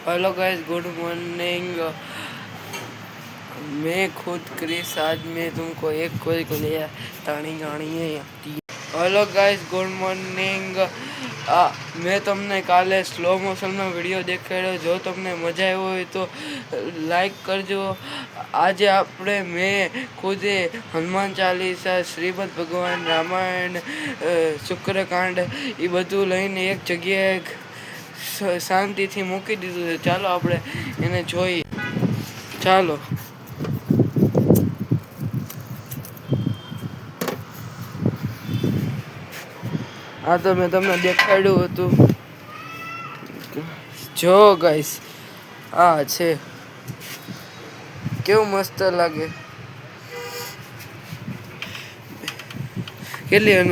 Hello guys, good morning. मैं खुद Chris, आज मैं तुमको एक कोई को लिया ताणी गाणी है। Hello guys, good morning. मैं તમને કાલે સ્લો મોશનમાં વિડીયો દેખાડ્યો. જો તમને મજા આવ્યો હોય તો લાઈક કરજો. આજે આપણે મેં ખુદે હનુમાન ચાલીસા, શ્રીમદ ભગવાન, રામાયણ, શુક્રકાંડ એ બધું લઈને એક જગ્યાએ શાંતિથી મૂકી દીધું છે. ચાલો આપણે એને જોઈએ. ચાલો. આ તો મેં તમને દેખાડ્યું હતું. જો ગાઈસ, આ છે. કેવું મસ્ત લાગે. કેટલી 1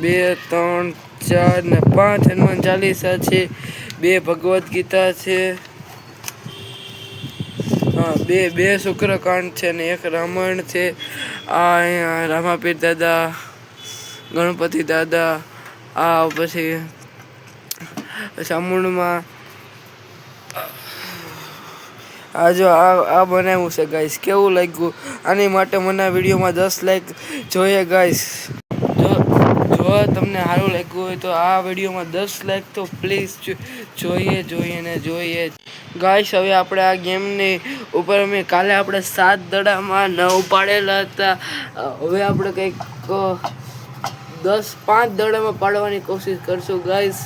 2 3 4 ને 5 હનુમાન ચાલીસા છે, 2 ભગવદ્ ગીતા છે, બે શુક્રકાંડ છે ને 1 રામાયણ છે. આ અહીંયા રામાપીર દાદા, ગણપતિ દાદા, આ પછી ચામુંડમાં આ જો આ બનાવ્યું છે ગાઈસ. કેવું લાગ્યું? આની માટે મને આ વિડીયોમાં 10 લાઈક જોઈએ ગાઈસ. જો તમને સારું લાગ્યું હોય તો આ વિડીયોમાં 10 લાઈક તો પ્લીઝ જોઈએ ગાઈસ. હવે આપણે આ ગેમની ઉપર કાલે આપણે 7 દડામાં 9 પાડેલા હતા. હવે આપણે કંઈક 5 દડામાં પાડવાની કોશિશ કરશું ગાઈસ.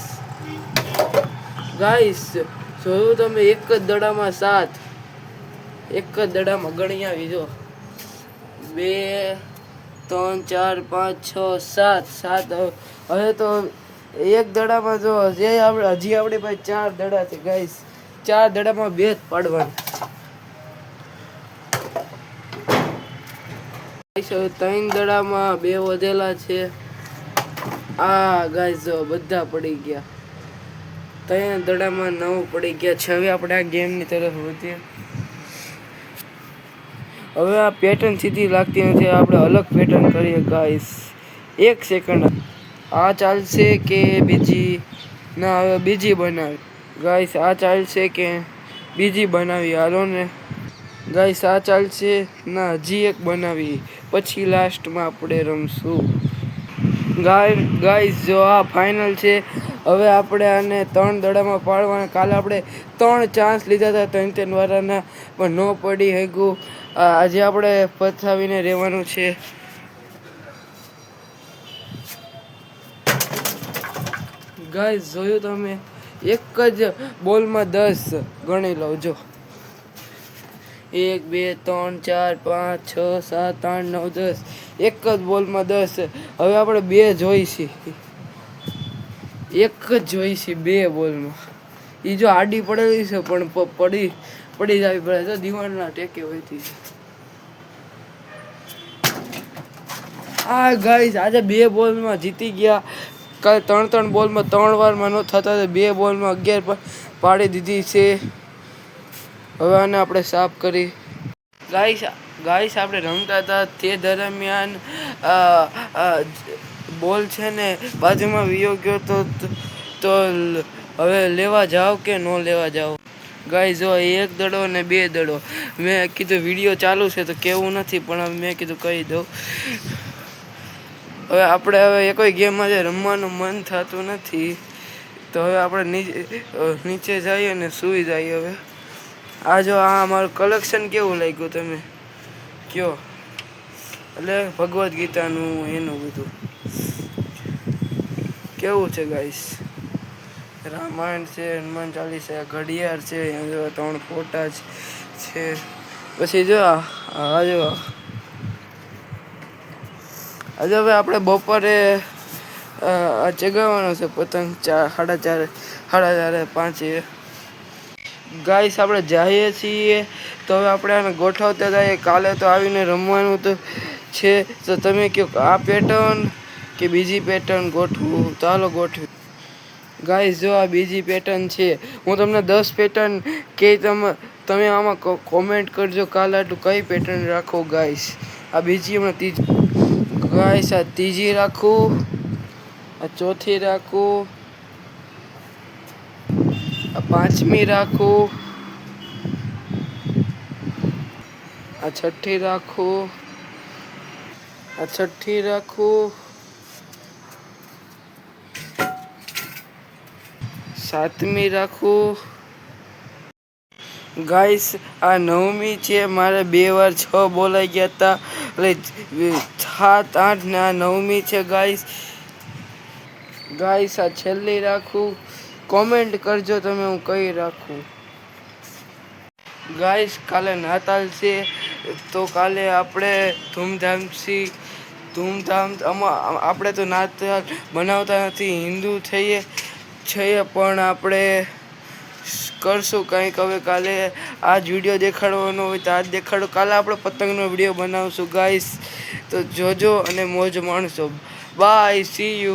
જોયું તમે? એક જ દડામાં 7, એક જ દડામાં ગણી આવી. જો 2 3 4 5 6 7. હવે તો એક દડામાં જો હજી આપણી પાસે 4 દડા છે ગાઈસ. 4 દડામાં 2 જ પાડવાના. 3 દડામાં 2 વધેલા છે. આ ગાઈસ જો બધા પડી ગયા. 3 દડામાં 9 પડી ગયા છે. હવે આપણે આ ગેમની તરફ વધીએ. હવે આ પેટર્ન સીધી લાગતી નથી. આપણે અલગ પેટર્ન કરીએ ગાઈસ. 1 સેકન્ડ. આ ચાલશે કે બીજી? ના, હવે બીજી બનાવી ગાઈસ. આ ચાલશે કે બીજી બનાવી? હાલો ને ગાઈસ, આ ચાલશે ના હજી એક બનાવી, પછી લાસ્ટમાં આપણે રમશું ગાઈસ. જો આ ફાઇનલ છે. હવે આપણે આને 3 દડામાં પાડવાના. કાલે આપણે 3 ચાન્સ લીધા હતા 3 વાળાના, પણ ન પડી હગ્યું. આજે આપણે પથાવીને રહેવાનું છે. ગાઈસ, જોયું તમે? એક જ બોલમાં 10 ગણી લો. જો 1 2 3 4 5 6 7 8 9 10. એક જ બોલમાં 10. હવે આપણે 2 જોઈશી. એક જ જોઈશી 2 બોલમાં. એ જો આડી પડેલી છે પણ પડી જવી પડે તો દિવાળના ટેકે હોયથી. આ ગાઈસ, આજે 2 બોલમાં જીતી ગયા. કાલે 3 બોલમાં 3 વારમાં ન થતા 2 બોલમાં 11 પાડી દીધી છે. હવે આને આપણે સાફ કરી ગાઈસ. આપણે રમતા હતા તે દરમિયાન બોલ છે ને બાજુમાં વિયો ગયો તો હવે લેવા જાવ કે ન લેવા જાવ ગાઈસ? જો 1 દડો ને 2 દડો. મેં કીધું વિડીયો ચાલુ છે તો કેવું નથી, પણ મેં કીધું કહી દઉં. હવે આપણે કોઈ ગેમમાં જે રમવાનું મન થતું નથી, તો હવે આપણે નીચે જઈએ ને સૂઈ જઈએ. હવે આ જો આ મારું કલેક્શન કેવું લાગ્યું તમે કયો? એટલે ભગવદ્ ગીતાનું એનું બધું કેવું છે ગાઈસ? રામાયણ છે, હનુમાન ચાલીસા, ઘડિયાળ છે, 3 ફોટા છે. પછી જો આજે હવે આપણે બપોરે ચગાવવાનો છે પતંગ 4:30 5 ગાઈસ. આપણે જઈએ છીએ તો હવે આપણે આને ગોઠવતા જઈએ. કાલે તો આવીને રમવાનું તો છે. તો તમે કહો આ પેટર્ન કે બીજી પેટર્ન ગોઠવું? ચાલો ગોઠવી ગાઈસ. જો આ બીજી પેટર્ન છે. હું તમને 10 પેટર્ન કે તમે આમાં કોમેન્ટ કરજો. કાલે કઈ પેટર્ન રાખો ગાઈસ? આ બીજી હમણાં ત્રીજી ગાઈસ. આ ત્રીજી રાખું, આ ચોથી રાખું, આ પાંચમી રાખું, આ છઠ્ઠી રાખું, આ છઠ્ઠી રાખું, સાતમી રાખું. ગાઈસ આ નવમી છે. મારે 2 વાર 6 બોલાઈ ગયા હતા એટલે 7 8 ને આ નવમી છે ગાઈસ. ગાઈસ આ છેલ્લી રાખું. કોમેન્ટ કરજો તમે હું કઈ રાખું. ગાઈસ કાલે નાતાલ છે તો કાલે આપણે ધૂમધામ આપણે તો નાતાલ બનાવતા નથી, હિન્દુ છીએ પણ આપણે કરશું કંઈક. હવે કાલે આ જ વિડીયો દેખાડવાનો હોય તો આજ દેખાડો. કાલે આપણે પતંગનો વિડીયો બનાવશું ગાઈસ, તો જોજો અને મોજ માણશો. By, C you.